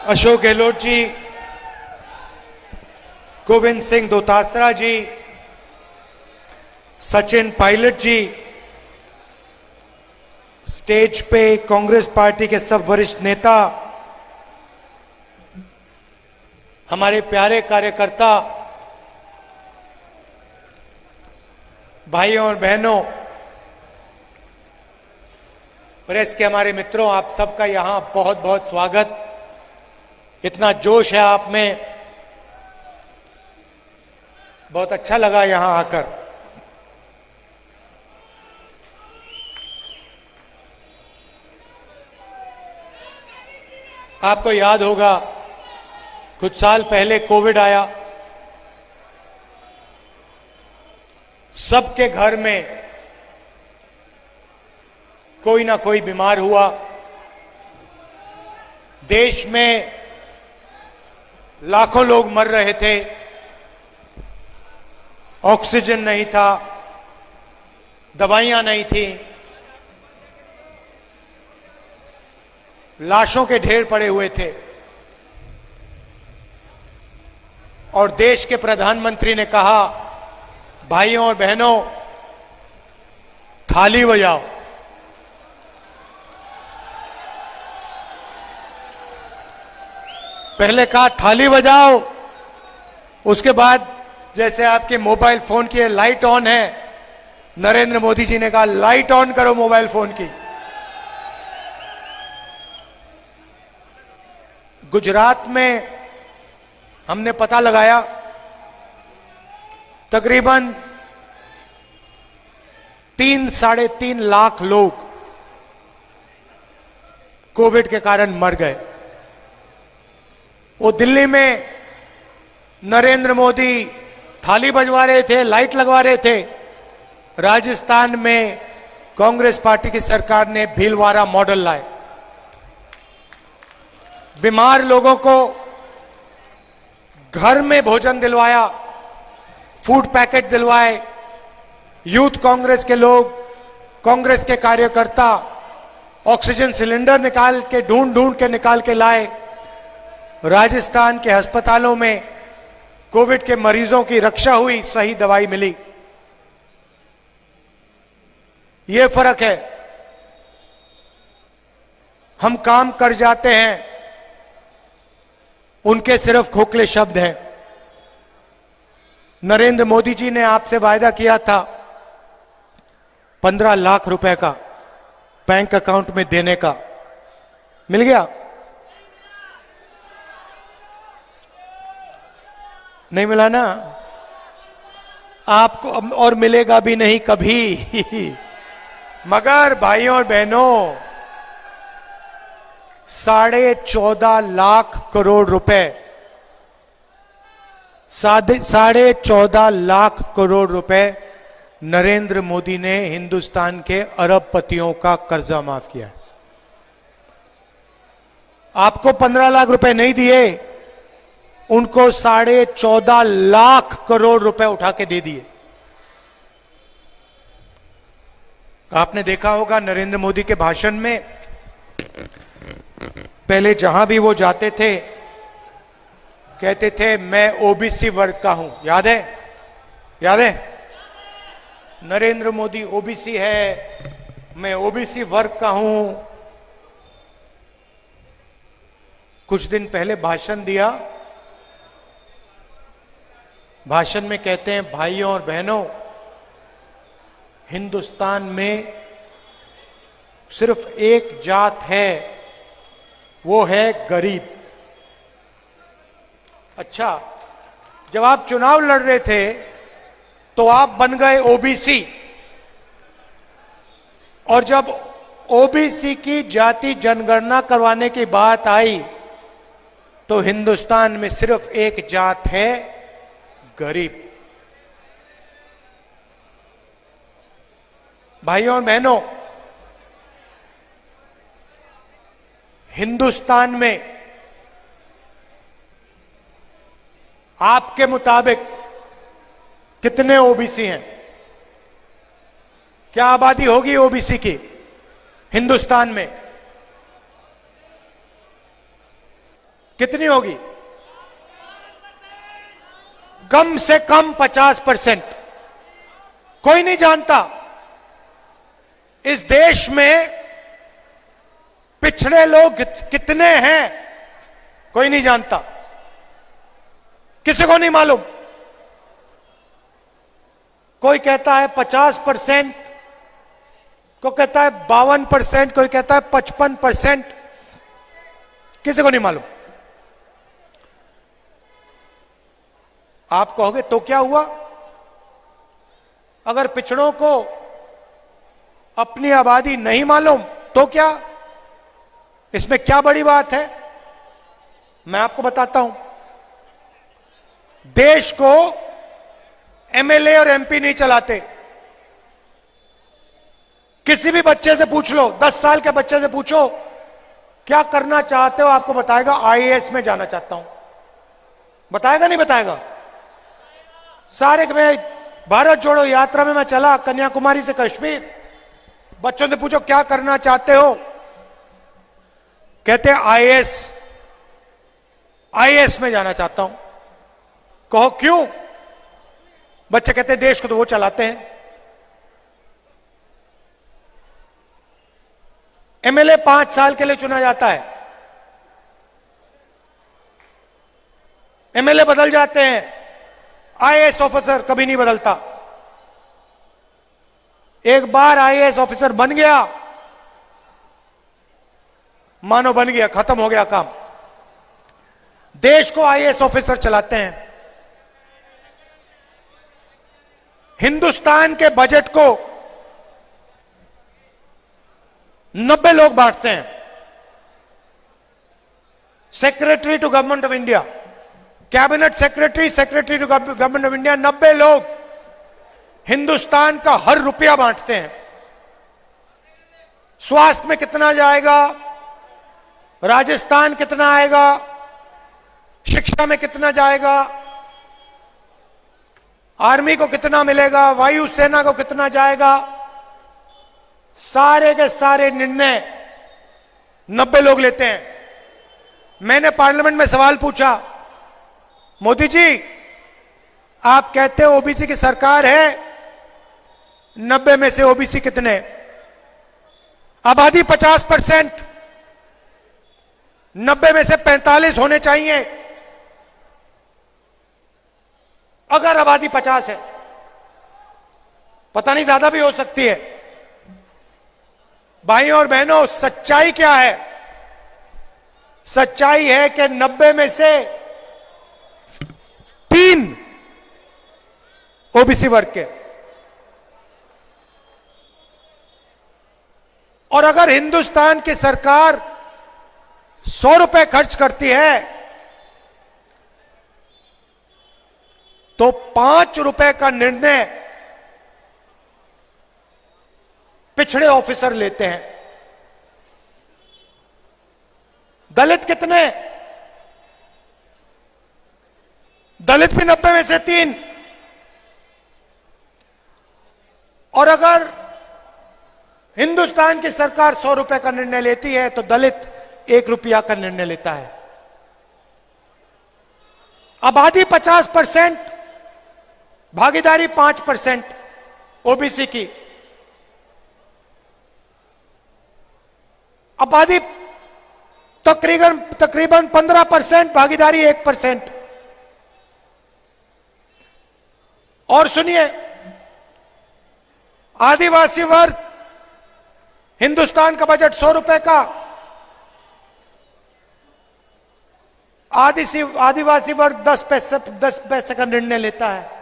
अशोक गहलोत जी, गोविंद सिंह दोतासरा जी, सचिन पायलट जी, stage पे Congress party के सब वरिष्ठ नेता, हमारे प्यारे कार्यकर्ता, भाइयों और बहनों, प्रेस के हमारे मित्रों, आप सबका यहां बहुत बहुत स्वागत। इतना जोश है आप में, बहुत अच्छा लगा यहां आकर। आपको याद होगा कुछ साल पहले कोविड आया, सबके घर में कोई ना कोई बीमार हुआ। देश में लाखों लोग मर रहे थे, ऑक्सीजन नहीं था, दवाइयां नहीं थी, लाशों के ढेर पड़े हुए थे। और देश के प्रधानमंत्री ने कहा, भाइयों और बहनों, थाली बजाओ। पहले कहा थाली बजाओ, उसके बाद जैसे आपके मोबाइल फोन की लाइट ऑन है, नरेंद्र मोदी जी ने कहा लाइट ऑन करो मोबाइल फोन की। गुजरात में हमने पता लगाया, तकरीबन 3-3.5 लाख लोग कोविड के कारण मर गए। वो दिल्ली में नरेंद्र मोदी थाली बजवा रहे थे, लाइट लगवा रहे थे। राजस्थान में कांग्रेस पार्टी की सरकार ने भीलवाड़ा मॉडल लाए, बीमार लोगों को घर में भोजन दिलवाया, फूड पैकेट दिलवाए। यूथ कांग्रेस के लोग, कांग्रेस के कार्यकर्ता ऑक्सीजन सिलेंडर निकाल के ढूंढ के निकाल के लाए। राजस्थान के अस्पतालों में कोविड के मरीजों की रक्षा हुई, सही दवाई मिली। यह फर्क है, हम काम कर जाते हैं, उनके सिर्फ खोखले शब्द हैं। नरेंद्र मोदी जी ने आपसे वायदा किया था 15 लाख रुपए का बैंक अकाउंट में देने का, मिल गया? नहीं मिला ना? आपको और मिलेगा भी नहीं कभी। मगर भाइयों और बहनों, 14.5 लाख करोड़ रुपए, 14.5 लाख करोड़ रुपए नरेंद्र मोदी ने हिंदुस्तान के अरबपतियों का कर्जा माफ किया। आपको 15 लाख रुपए नहीं दिए, उनको 14.5 लाख करोड़ रुपए उठा के दे दिए। आपने देखा होगा नरेंद्र मोदी के भाषण में, पहले जहां भी वो जाते थे कहते थे मैं ओबीसी वर्ग का हूं। याद है? याद है? नरेंद्र मोदी ओबीसी है, मैं ओबीसी वर्ग का हूं। कुछ दिन पहले भाषण दिया, भाषण में कहते हैं, भाइयों और बहनों, हिंदुस्तान में सिर्फ एक जात है, वो है गरीब। अच्छा, जब आप चुनाव लड़ रहे थे तो आप बन गए ओबीसी, और जब ओबीसी की जाति जनगणना करवाने की बात आई तो हिंदुस्तान में सिर्फ एक जात है, गरीब। भाइयों और बहनों, हिंदुस्तान में आपके मुताबिक कितने ओबीसी हैं? क्या आबादी होगी ओबीसी की हिंदुस्तान में? कितनी होगी? कम से कम 50%। कोई नहीं जानता इस देश में पिछड़े लोग कितने हैं, कोई नहीं जानता, किसी को नहीं मालूम। कोई कहता है 50%, कोई कहता है 52%, कोई कहता है 55%, किसी को नहीं मालूम। आप कहोगे तो क्या हुआ? अगर पिछड़ों को अपनी आबादी नहीं मालूम तो क्या? इसमें क्या बड़ी बात है? मैं आपको बताता हूं। देश को एमएलए और एमपी नहीं चलाते। किसी भी बच्चे से पूछ लो, 10 साल के बच्चे से पूछो क्या करना चाहते हो, आपको बताएगा आईएएस में जाना चाहता हूं। बताएगा नहीं बताएगा? सारे में भारत जोड़ो यात्रा में मैं चला कन्याकुमारी से कश्मीर, बच्चों से पूछो क्या करना चाहते हो, कहते आईएएस, आईएएस में जाना चाहता हूं। कहो क्यों? बच्चे कहते हैं देश को तो वो चलाते हैं। एमएलए 5 साल के लिए चुना जाता है, एमएलए बदल जाते हैं, आईएएस ऑफिसर कभी नहीं बदलता। एक बार आईएएस ऑफिसर बन गया, मानो बन गया, खत्म हो गया काम। देश को आईएएस ऑफिसर चलाते हैं। हिंदुस्तान के बजट को 90 लोग बांटते हैं। Secretary to government of India, cabinet secretary, secretary to government of India, 90 लोग हिंदुस्तान का हर रुपया बांटते हैं। स्वास्थ्य में कितना जाएगा, राजस्थान कितना आएगा, शिक्षा में कितना जाएगा, आर्मी को कितना मिलेगा, वायुसेना को कितना जाएगा, सारे के सारे निर्णय 90 लोग लेते हैं। मैंने पार्लियामेंट में सवाल पूछा, मोदी जी आप कहते हो ओबीसी की सरकार है, 90 में से ओबीसी कितने? आबादी 50%, 90 में से 45 होने चाहिए। अगर आबादी 50 है, पता नहीं ज्यादा भी हो सकती है। भाइयों और बहनों, सच्चाई क्या है? सच्चाई है कि 90 में से 3 ओबीसी वर्ग के। और अगर हिंदुस्तान की सरकार 100 रुपए खर्च करती है तो 5 रुपए का निर्णय पिछड़े ऑफिसर लेते हैं। दलित कितने? दलित भी 90 में से 3। और अगर हिंदुस्तान की सरकार 100 रुपए का निर्णय लेती है तो दलित 1 रुपया का निर्णय लेता है। आबादी 50%, भागीदारी 5% ओबीसी की। आबादी तकरीबन 15%, भागीदारी 1%। और सुनिए, आदिवासी वर्ग, हिंदुस्तान का बजट 100 रुपए का, आदिवासी वर्ग 10 पैसे का निर्णय लेता है।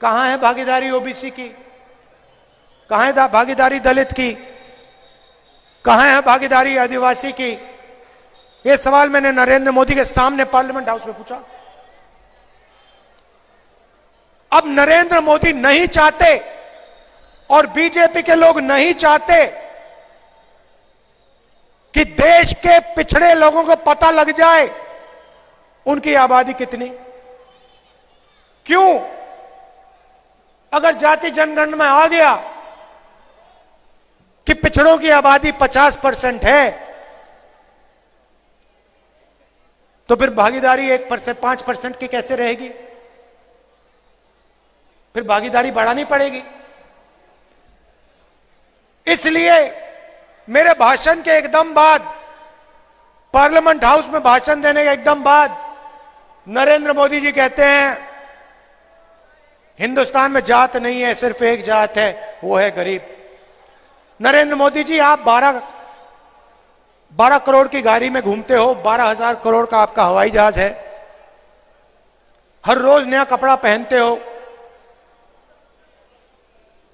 कहां है भागीदारी ओबीसी की? कहां है भागीदारी दलित की? कहां है भागीदारी आदिवासी की? यह सवाल मैंने नरेंद्र मोदी के सामने पार्लियामेंट हाउस में पूछा। अब नरेंद्र मोदी नहीं चाहते और बीजेपी के लोग नहीं चाहते कि देश के पिछड़े लोगों को पता लग जाए उनकी आबादी कितनी। क्यों? अगर जाति जनगणना में आ गया कि पिछड़ों की आबादी 50% है तो फिर भागीदारी 5% की कैसे रहेगी? फिर भागीदारी बढ़ानी पड़ेगी। इसलिए मेरे भाषण के एकदम बाद, पार्लियामेंट हाउस में भाषण देने के एकदम बाद नरेंद्र मोदी जी कहते हैं हिंदुस्तान में जात नहीं है, सिर्फ एक जात है, वो है गरीब। नरेंद्र मोदी जी, आप 12 करोड़ की गाड़ी में घूमते हो, 12,000 करोड़ का आपका हवाई जहाज है, हर रोज नया कपड़ा पहनते हो,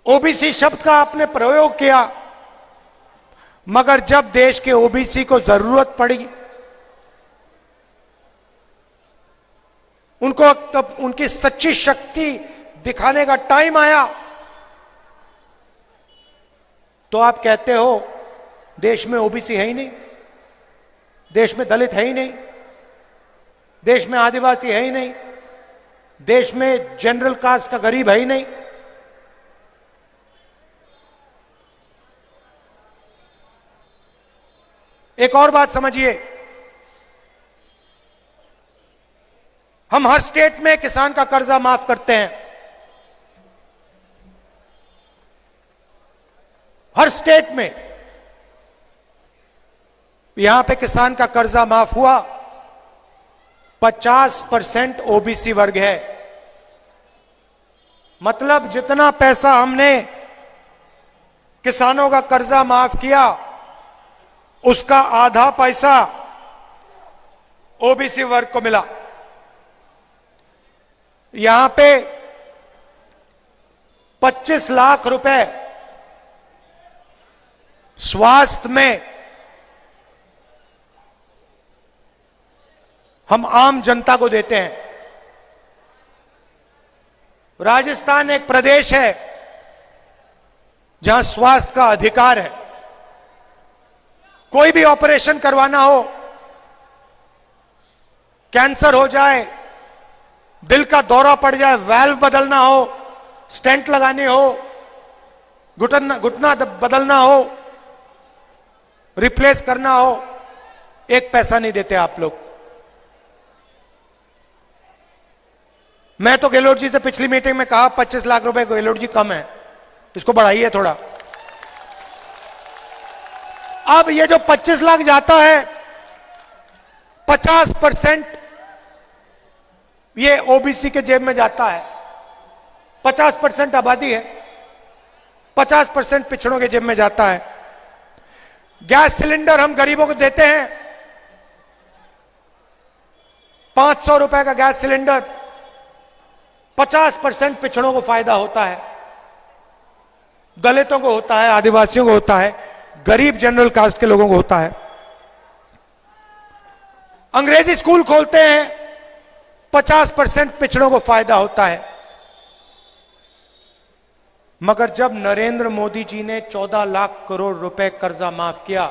ओबीसी शब्द का आपने प्रयोग किया, मगर जब देश के ओबीसी को जरूरत पड़ी, उनको तब उनकी सच्ची शक्ति दिखाने का टाइम आया, तो आप कहते हो देश में ओबीसी है ही नहीं, देश में दलित है ही नहीं, देश में आदिवासी है ही नहीं, देश में जनरल कास्ट का गरीब है ही नहीं। एक और बात समझिए, हम हर स्टेट में किसान का कर्जा माफ करते हैं, हर स्टेट में। यहां पे किसान का कर्जा माफ हुआ, 50% ओबीसी वर्ग है। मतलब जितना पैसा हमने किसानों का कर्जा माफ किया, उसका आधा पैसा ओबीसी वर्ग को मिला। यहां पे 25 लाख रुपए स्वास्थ्य में हम आम जनता को देते हैं। राजस्थान एक प्रदेश है जहां स्वास्थ्य का अधिकार है। कोई भी ऑपरेशन करवाना हो, कैंसर हो जाए, दिल का दौरा पड़ जाए, वाल्व बदलना हो, स्टेंट लगानी हो, घुटना बदलना हो, रिप्लेस करना हो, एक पैसा नहीं देते आप लोग। मैं तो गहलोत जी से पिछली मीटिंग में कहा 25 लाख रुपए गहलोत जी कम है, इसको बढ़ाइए थोड़ा। अब ये जो 25 लाख जाता है, 50% ये ओबीसी के जेब में जाता है। 50% आबादी है, 50% पिछड़ों के जेब में जाता है। गैस सिलेंडर हम गरीबों को देते हैं, 500 रुपए का गैस सिलेंडर, 50% पिछड़ों को फायदा होता है, दलितों को होता है, आदिवासियों को होता है, गरीब जनरल कास्ट के लोगों को होता है। अंग्रेजी स्कूल खोलते हैं, 50% पिछड़ों को फायदा होता है। मगर जब नरेंद्र मोदी जी ने 14 लाख करोड़ रुपए कर्जा माफ किया,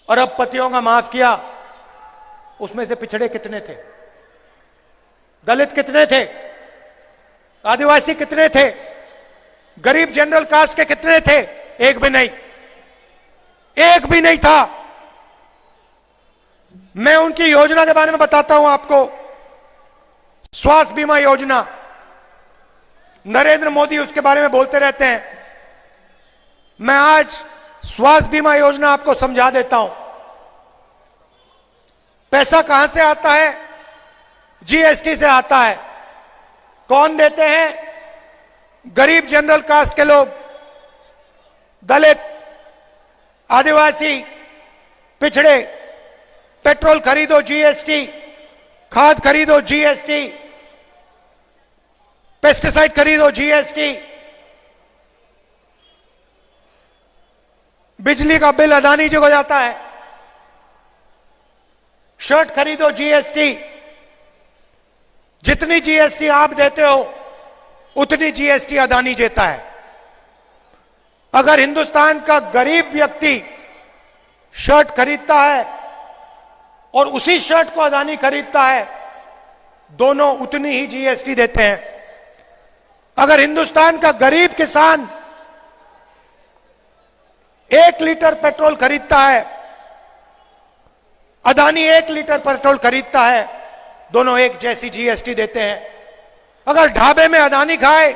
अरबपतियों का माफ किया, उसमें से पिछड़े कितने थे? दलित कितने थे? आदिवासी कितने थे? गरीब जनरल कास्ट के कितने थे? एक भी नहीं, एक भी नहीं था। मैं उनकी योजना के बारे में बताता हूं आपको। स्वास्थ्य बीमा योजना, नरेंद्र मोदी उसके बारे में बोलते रहते हैं। मैं आज स्वास्थ्य बीमा योजना आपको समझा देता हूं। पैसा कहां से आता है? जीएसटी से आता है। कौन देते हैं? गरीब जनरल कास्ट के लोग, दलित, आदिवासी, पिछड़े। पेट्रोल खरीदो जीएसटी, खाद खरीदो जीएसटी, पेस्टिसाइड खरीदो जीएसटी, बिजली का बिल अदानी जी को जाता है, शर्ट खरीदो जीएसटी। जितनी जीएसटी आप देते हो उतनी जीएसटी अदानी देता है। अगर हिंदुस्तान का गरीब व्यक्ति शर्ट खरीदता है और उसी शर्ट को अदानी खरीदता है, दोनों उतनी ही जीएसटी देते हैं। अगर हिंदुस्तान का गरीब किसान 1 लीटर पेट्रोल खरीदता है, अदानी 1 लीटर पेट्रोल खरीदता है, दोनों एक जैसी जीएसटी देते हैं। अगर ढाबे में अदानी खाए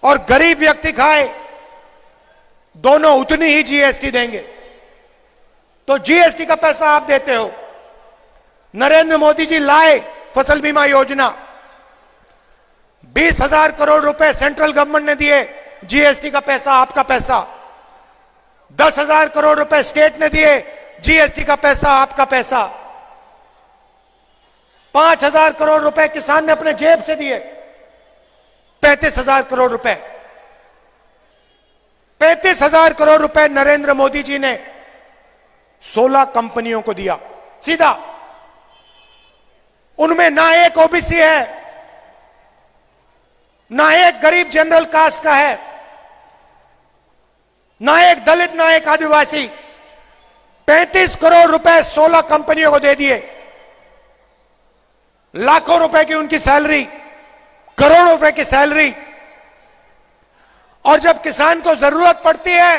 और गरीब व्यक्ति खाए, दोनों उतनी ही जीएसटी देंगे। तो जीएसटी का पैसा आप देते हो। नरेंद्र मोदी जी लाए फसल बीमा योजना, 20,000 करोड़ रुपए सेंट्रल गवर्नमेंट ने दिए, जीएसटी का पैसा आपका पैसा। 10,000 करोड़ रुपए स्टेट ने दिए, जीएसटी का पैसा आपका पैसा। 5,000 करोड़ रुपए किसान ने अपने जेब से दिए, 35,000 करोड़ रुपए। 35,000 करोड़ रुपए नरेंद्र मोदी जी ने 16 कंपनियों को दिया सीधा। उनमें ना एक ओबीसी है, ना एक गरीब जनरल कास्ट का है, ना एक दलित, ना एक आदिवासी। 35 करोड़ रुपए 16 कंपनियों को दे दिए। लाखों रुपए की उनकी सैलरी, करोड़ों रुपए की सैलरी। और जब किसान को जरूरत पड़ती है,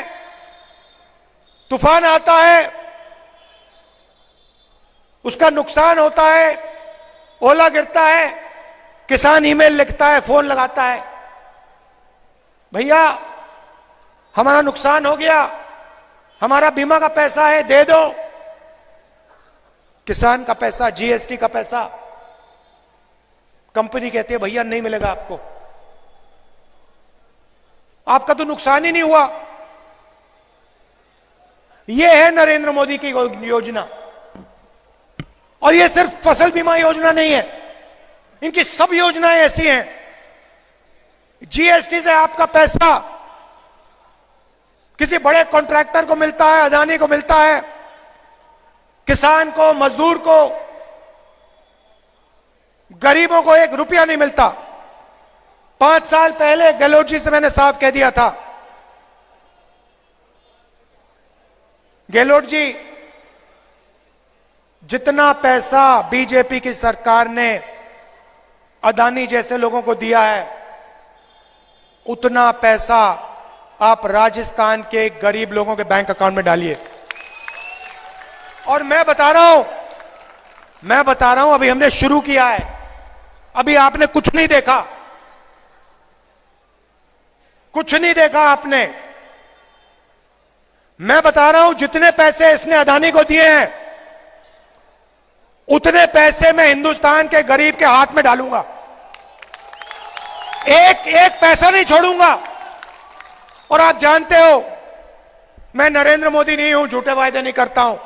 तूफान आता है, उसका नुकसान होता है, ओला गिरता है, किसान ईमेल लिखता है, फोन लगाता है, भैया हमारा नुकसान हो गया, हमारा बीमा का पैसा है, दे दो। किसान का पैसा, जीएसटी का पैसा, कंपनी कहती है भैया नहीं मिलेगा आपको, आपका तो नुकसान ही नहीं हुआ। यह है नरेंद्र मोदी की योजना। और यह सिर्फ फसल बीमा योजना नहीं है, इनकी सब योजनाएं ऐसी हैं। जीएसटी से आपका पैसा किसी बड़े कॉन्ट्रैक्टर को मिलता है, अदानी को मिलता है, किसान को, मजदूर को, गरीबों को 1 रुपया नहीं मिलता। 5 साल पहले गहलोत जी से मैंने साफ कह दिया था, गहलोत जी जितना पैसा बीजेपी की सरकार ने अदानी जैसे लोगों को दिया है, उतना पैसा आप राजस्थान के गरीब लोगों के बैंक अकाउंट में डालिए। और मैं बता रहा हूं अभी हमने शुरू किया है, अभी आपने कुछ नहीं देखा, कुछ नहीं देखा आपने। मैं बता रहा हूं जितने पैसे इसने अदानी को दिए हैं, उतने पैसे मैं हिंदुस्तान के गरीब के हाथ में डालूंगा। एक एक पैसा नहीं छोड़ूंगा। और आप जानते हो मैं नरेंद्र मोदी नहीं हूं, झूठे वायदे नहीं करता हूं।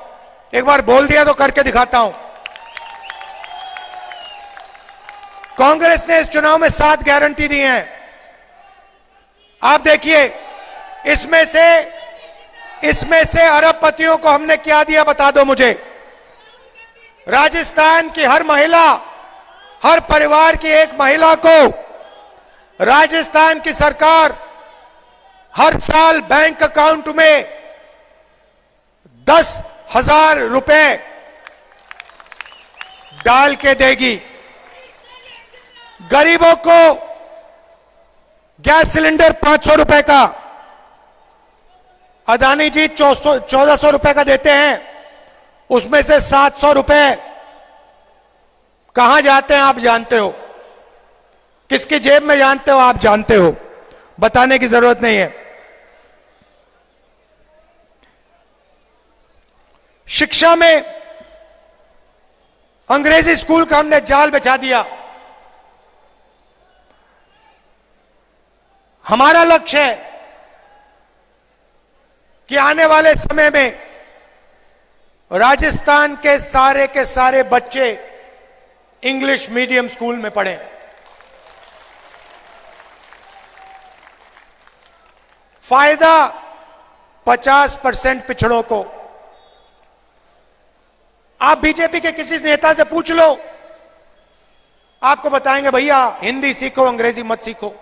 एक बार बोल दिया तो करके दिखाता हूं। कांग्रेस ने इस चुनाव में 7 गारंटी दी हैं। आप देखिए, इसमें से अरबपतियों को हमने क्या दिया, बता दो मुझे। राजस्थान की हर महिला, हर परिवार की एक महिला को राजस्थान की सरकार हर साल बैंक अकाउंट में 10,000 रुपए डाल के देगी। गरीबों को गैस सिलेंडर 500 रुपए का, अदानी जी 1400 रुपए का देते हैं, उसमें से 700 रुपए कहां जाते हैं आप जानते हो, किसकी जेब में जानते हो आप जानते हो, बताने की जरूरत नहीं है। शिक्षा में अंग्रेजी स्कूल का हमने जाल बिछा दिया। हमारा लक्ष्य है कि आने वाले समय में राजस्थान के सारे बच्चे इंग्लिश मीडियम स्कूल में पढ़ें। फायदा 50% पिछड़ों को। आप बीजेपी के किसी नेता से पूछ लो, आपको बताएंगे भैया हिंदी सीखो, अंग्रेजी मत सीखो।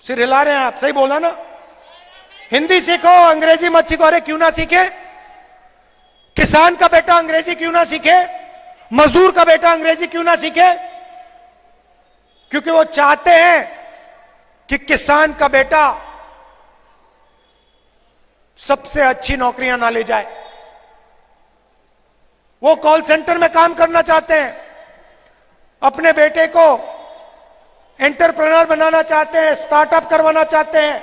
सिर हिला रहे हैं आप, सही बोला ना? हिंदी सीखो, अंग्रेजी मत सीखो। अरे क्यों ना सीखे? किसान का बेटा अंग्रेजी क्यों ना सीखे? मजदूर का बेटा अंग्रेजी क्यों ना सीखे? क्योंकि वो चाहते हैं कि किसान का बेटा सबसे अच्छी नौकरियां ना ले जाए। वो कॉल सेंटर में काम करना चाहते हैं, अपने बेटे को एंटरप्रेन्योर बनाना चाहते हैं, स्टार्टअप करवाना चाहते हैं,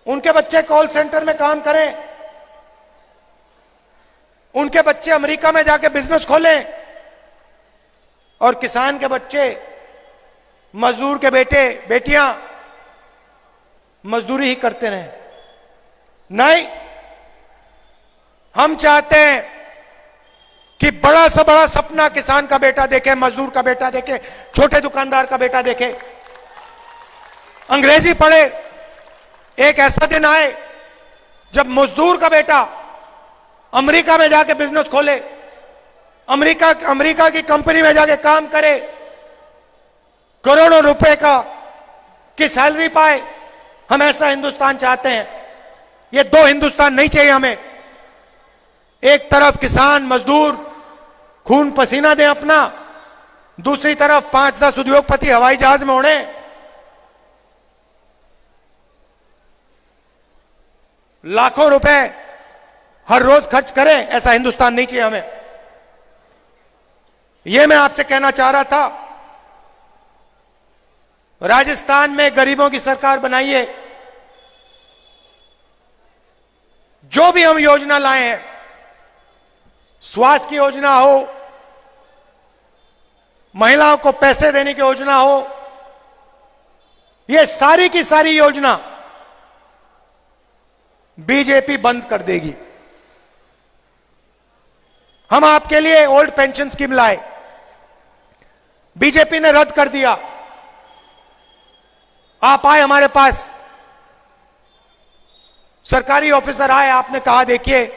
उनके बच्चे कॉल सेंटर में काम करें, उनके बच्चे अमेरिका में जाके बिजनेस खोलें, और किसान के बच्चे, मजदूर के बेटे बेटियां मजदूरी ही करते रहे। नहीं, हम चाहते हैं कि बड़ा से बड़ा सपना किसान का बेटा देखे, मजदूर का बेटा देखे, छोटे दुकानदार का बेटा देखे, अंग्रेजी पढ़े। एक ऐसा दिन आए जब मजदूर का बेटा अमेरिका में जाके बिजनेस खोले, अमेरिका की कंपनी में जाके काम करे, करोड़ों रुपए की सैलरी पाए। हम ऐसा हिंदुस्तान चाहते हैं। ये दो हिंदुस्तान नहीं चाहिए हमें। एक तरफ किसान मजदूर खून पसीना दें अपना, दूसरी तरफ 5-10 उद्योगपति हवाई जहाज में उड़े, लाखों रुपए हर रोज खर्च करें। ऐसा हिंदुस्तान नहीं चाहिए हमें। यह मैं आपसे कहना चाह रहा था। राजस्थान में गरीबों की सरकार बनाइए। जो भी हम योजना लाए हैं, स्वास्थ्य की योजना हो, महिलाओं को पैसे देने की योजना हो, ये सारी की सारी योजना बीजेपी बंद कर देगी। हम आपके लिए ओल्ड पेंशन स्कीम लाए, बीजेपी ने रद्द कर दिया। आप आए हमारे पास, सरकारी ऑफिसर आए, आपने कहा देखिए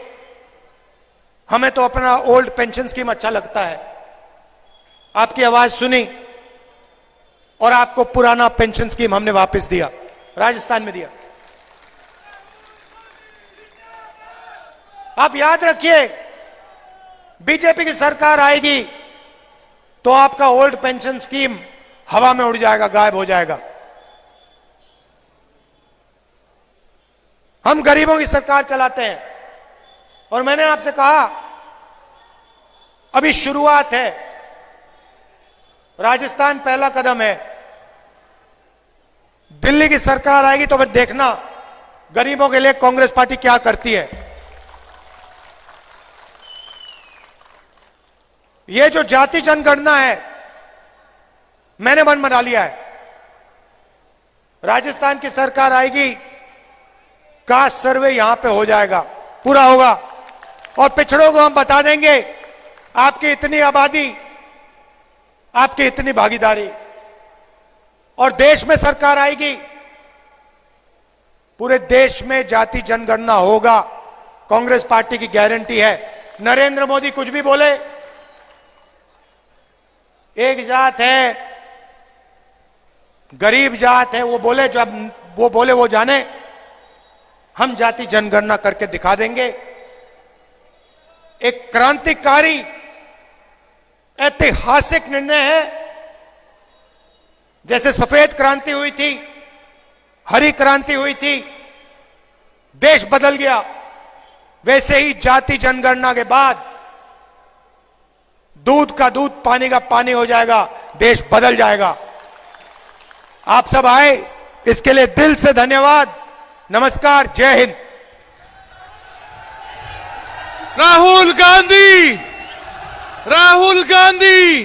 हमें तो अपना ओल्ड पेंशन स्कीम अच्छा लगता है। आपकी आवाज सुनी और आपको पुराना पेंशन स्कीम हमने वापस दिया, राजस्थान में दिया। आप याद रखिए, बीजेपी की सरकार आएगी तो आपका ओल्ड पेंशन स्कीम हवा में उड़ जाएगा, गायब हो जाएगा। हम गरीबों की सरकार चलाते हैं। और मैंने आपसे कहा अभी शुरुआत है, राजस्थान पहला कदम है। दिल्ली की सरकार आएगी तो फिर देखना गरीबों के लिए कांग्रेस पार्टी क्या करती है। ये जो जाति जनगणना है, मैंने मन बना लिया है, राजस्थान की सरकार आएगी, कास्ट सर्वे यहां पे हो जाएगा, पूरा होगा, और पिछड़ों को हम बता देंगे आपकी इतनी आबादी, आपकी इतनी भागीदारी। और देश में सरकार आएगी, पूरे देश में जाति जनगणना होगा, कांग्रेस पार्टी की गारंटी है। नरेंद्र मोदी कुछ भी बोले, एक जात है, गरीब जात है, वो बोले, जब वो बोले वो जाने, हम जाति जनगणना करके दिखा देंगे। एक क्रांतिकारी ऐतिहासिक निर्णय है। जैसे सफेद क्रांति हुई थी, हरी क्रांति हुई थी, देश बदल गया, वैसे ही जाति जनगणना के बाद दूध का दूध, पानी का पानी हो जाएगा, देश बदल जाएगा। आप सब आए, इसके लिए दिल से धन्यवाद। नमस्कार, जय हिंद। राहुल गांधी, राहुल गांधी।